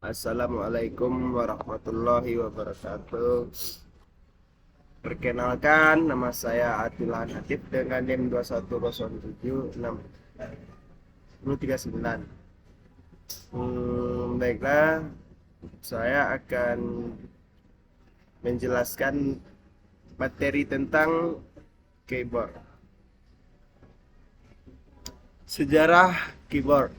Assalamualaikum warahmatullahi wabarakatuh. Perkenalkan, nama saya Atila Natif dengan NIM 21076039. Baiklah, saya akan menjelaskan materi tentang keyboard. Sejarah keyboard.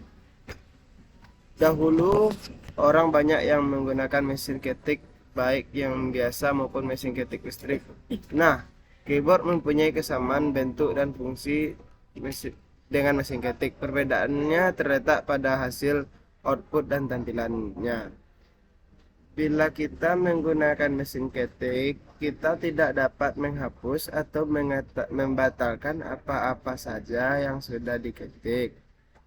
Dahulu orang banyak yang menggunakan mesin ketik baik yang biasa maupun mesin ketik listrik. Nah, keyboard mempunyai kesamaan bentuk dan fungsi dengan mesin ketik. Perbedaannya terletak pada hasil output dan tampilannya. Bila kita menggunakan mesin ketik, kita tidak dapat menghapus atau membatalkan apa-apa saja yang sudah diketik.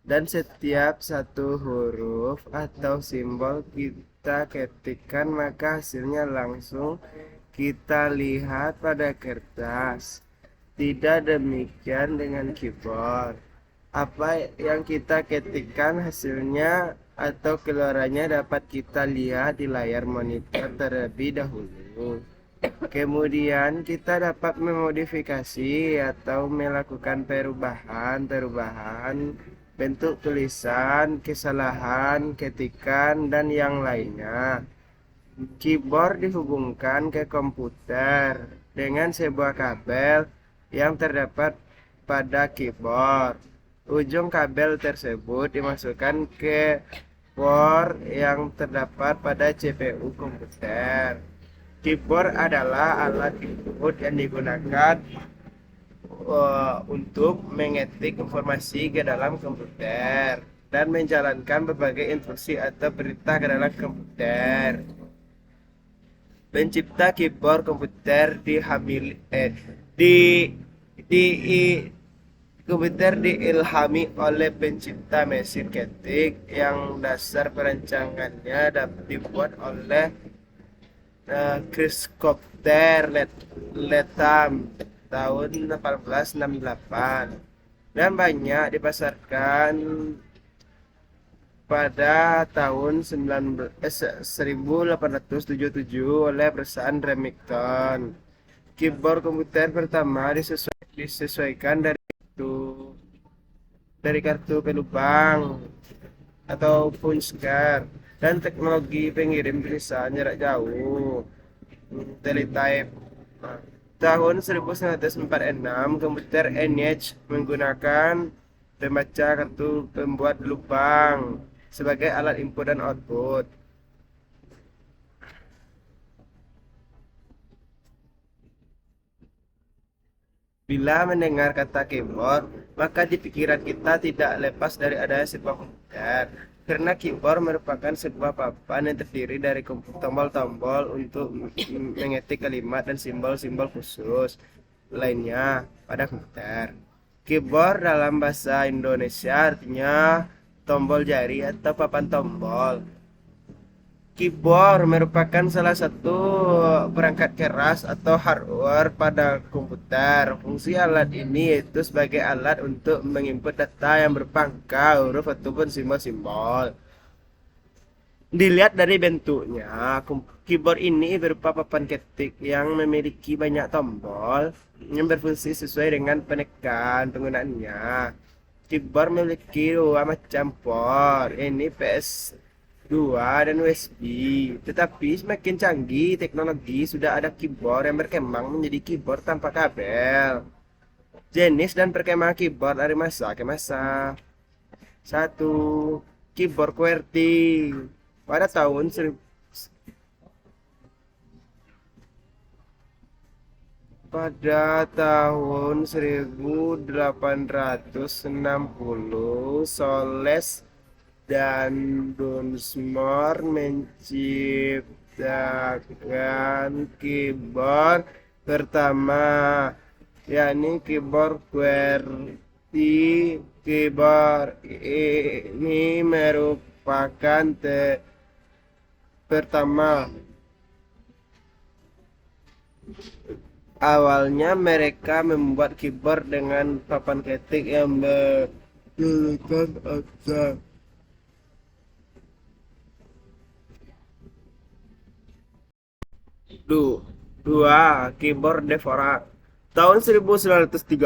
Dan setiap satu huruf atau simbol kita ketikkan, maka hasilnya langsung kita lihat pada kertas. Tidak demikian dengan keyboard. Apa yang kita ketikkan hasilnya atau keluarannya dapat kita lihat di layar monitor terlebih dahulu. Kemudian kita dapat memodifikasi atau melakukan perubahan bentuk tulisan, kesalahan, ketikan, dan yang lainnya. Keyboard dihubungkan ke komputer dengan sebuah kabel yang terdapat pada keyboard. Ujung kabel tersebut dimasukkan ke port yang terdapat pada CPU komputer. Keyboard adalah alat input yang digunakan untuk mengetik informasi ke dalam komputer dan menjalankan berbagai instruksi atau perintah ke dalam komputer. Pencipta keyboard komputer komputer diilhami oleh pencipta mesin ketik yang dasar perancangannya dapat dibuat oleh Christopher Latham tahun 1868 dan banyak dipasarkan pada tahun 1877 oleh perusahaan Remington. Keyboard komputer pertama disesuaikan dari kartu pelubang atau punchcard dan teknologi pengirim tulisan jarak jauh teletype. Tahun 1946, komputer ENIAC menggunakan pembaca kartu pembuat lubang sebagai alat input dan output. Bila mendengar kata keyboard, maka di pikiran kita tidak lepas dari adanya sebuah komputer. Karena keyboard merupakan sebuah papan yang terdiri dari tombol-tombol untuk mengetik kalimat dan simbol-simbol khusus lainnya pada komputer. Keyboard dalam bahasa Indonesia artinya tombol jari atau papan tombol. Keyboard merupakan salah satu perangkat keras atau hardware pada komputer. Fungsi alat ini yaitu sebagai alat untuk menginput data yang berupa angka, huruf, ataupun simbol-simbol. Dilihat dari bentuknya, keyboard ini berupa papan ketik yang memiliki banyak tombol yang berfungsi sesuai dengan penekan penggunaannya. Keyboard memiliki dua macam port, ini PS2 dan USB. Tetapi semakin canggih teknologi, sudah ada keyboard yang berkembang menjadi keyboard tanpa kabel. Jenis dan perkembangan keyboard dari masa ke masa. 1. Keyboard QWERTY. Pada tahun 1860, Soles dan Dunsmore menciptakan keyboard pertama, yakni keyboard QWERTY. Keyboard ini merupakan pertama. Awalnya mereka membuat keyboard dengan papan ketik yang menggunakan angka. Dua, keyboard Devora. Tahun 1936,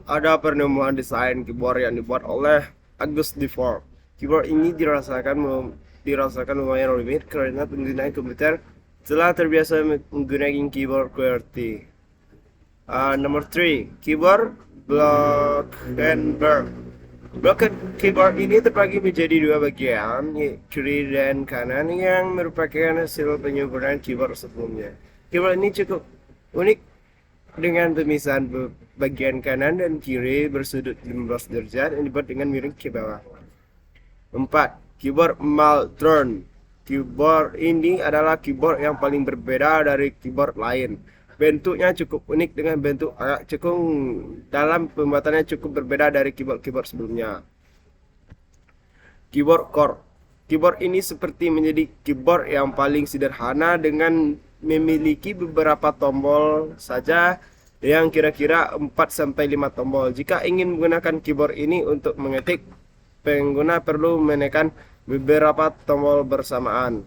ada penemuan desain keyboard yang dibuat oleh August Devore. Keyboard ini dirasakan lumayan rumit karena pengguna komputer telah terbiasa menggunakan keyboard QWERTY. Nomor 3, keyboard Blockenberg. Block keyboard ini terbagi menjadi dua bagian, kiri dan kanan, yang merupakan hasil penyempurnaan keyboard sebelumnya. Keyboard ini cukup unik dengan pemisahan bagian kanan dan kiri bersudut 15 derajat yang dibuat dengan miring ke bawah. 4. Keyboard Maltron. Keyboard ini adalah keyboard yang paling berbeda dari keyboard lain. Bentuknya cukup unik dengan bentuk agak cekung, dalam pembuatannya cukup berbeda dari keyboard-keyboard sebelumnya. Keyboard Core. Keyboard ini seperti menjadi keyboard yang paling sederhana dengan memiliki beberapa tombol saja, yang kira-kira 4-5 tombol. Jika ingin menggunakan keyboard ini untuk mengetik, pengguna perlu menekan beberapa tombol bersamaan.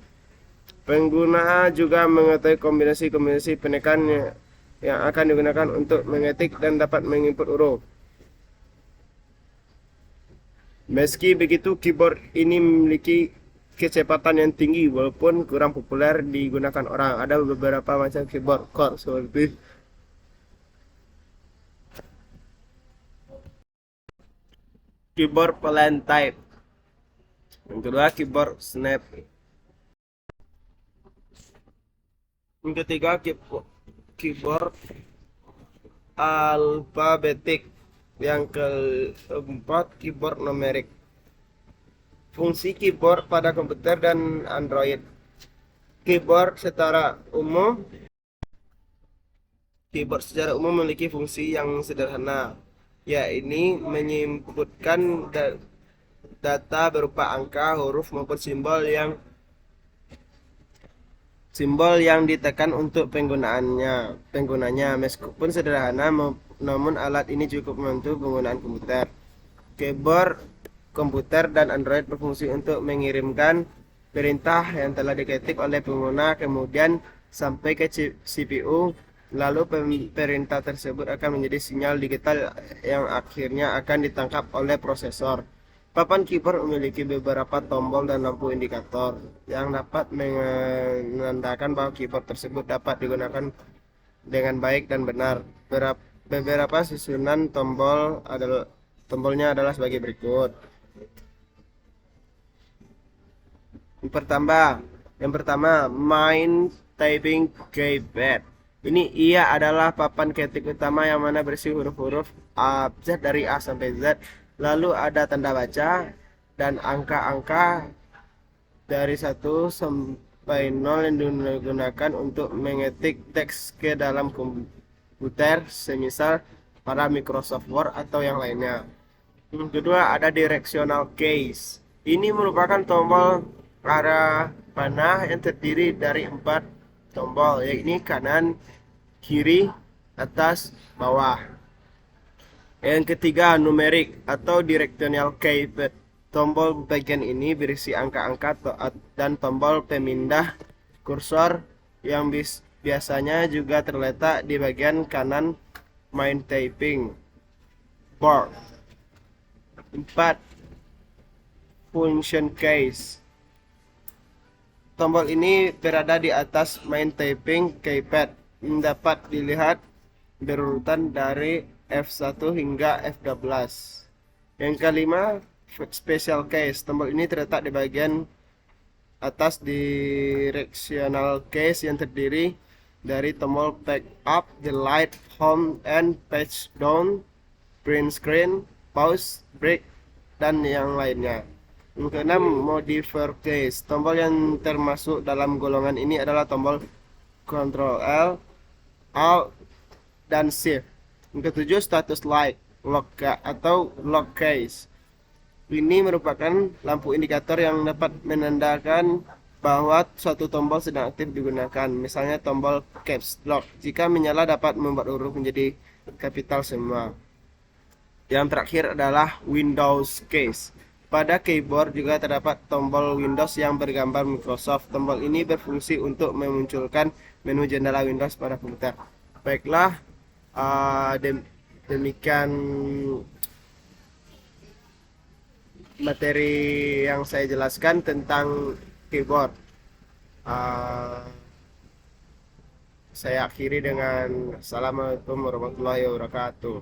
Pengguna juga mengetahui kombinasi-kombinasi penekan yang akan digunakan untuk mengetik dan dapat menginput huruf. Meski begitu, keyboard ini memiliki kecepatan yang tinggi walaupun kurang populer digunakan orang. Ada beberapa macam keyboard core seperti keyboard plain type. Yang kedua, keyboard snap. Yang ketiga, keyboard alfabetik. Yang keempat, keyboard numerik. Fungsi keyboard pada komputer dan Android. Keyboard secara umum memiliki fungsi yang sederhana, yaitu menginputkan data berupa angka, huruf maupun simbol yang ditekan untuk penggunanya. Meskipun sederhana, namun alat ini cukup membantu penggunaan komputer. Keyboard komputer dan Android berfungsi untuk mengirimkan perintah yang telah diketik oleh pengguna kemudian sampai ke CPU. Lalu perintah tersebut akan menjadi sinyal digital yang akhirnya akan ditangkap oleh prosesor. Papan keyboard memiliki beberapa tombol dan lampu indikator yang dapat menandakan bahwa keyboard tersebut dapat digunakan dengan baik dan benar. Beberapa susunan tombolnya adalah sebagai berikut. Yang pertama, main typing keypad. Ia adalah papan ketik utama yang mana berisi huruf-huruf abjad dari A sampai Z. Lalu ada tanda baca dan angka-angka dari 1 sampai 0 yang digunakan untuk mengetik teks ke dalam komputer, semisal pada Microsoft Word atau yang lainnya. Yang kedua, ada directional keys. Ini merupakan tombol arah panah yang terdiri dari 4 tombol, yaitu kanan, kiri, atas, bawah. Yang ketiga, numerik atau directional keypad. Tombol bagian ini berisi angka-angka dan tombol pemindah kursor yang biasanya juga terletak di bagian kanan main typing board. 4. Function keys. Tombol ini berada di atas main typing keypad, dapat dilihat berurutan dari F1 hingga F12. Yang kelima, special case. Tombol ini terletak di bagian atas directional case yang terdiri dari tombol back up, delete, home, and page down, print screen, pause, break, dan yang lainnya. Yang keenam, modifier case. Tombol yang termasuk dalam golongan ini adalah tombol Ctrl L, Alt, dan Shift. Yang ketujuh, status light atau lock case. Ini merupakan lampu indikator yang dapat menandakan bahwa suatu tombol sedang aktif digunakan. Misalnya tombol caps lock. Jika menyala dapat membuat huruf menjadi kapital semua. Yang terakhir adalah Windows case. Pada keyboard juga terdapat tombol Windows yang bergambar Microsoft. Tombol ini berfungsi untuk memunculkan menu jendela Windows pada komputer. Baiklah, demikian materi yang saya jelaskan tentang keyboard. Uh, saya akhiri dengan Assalamualaikum warahmatullahi wabarakatuh.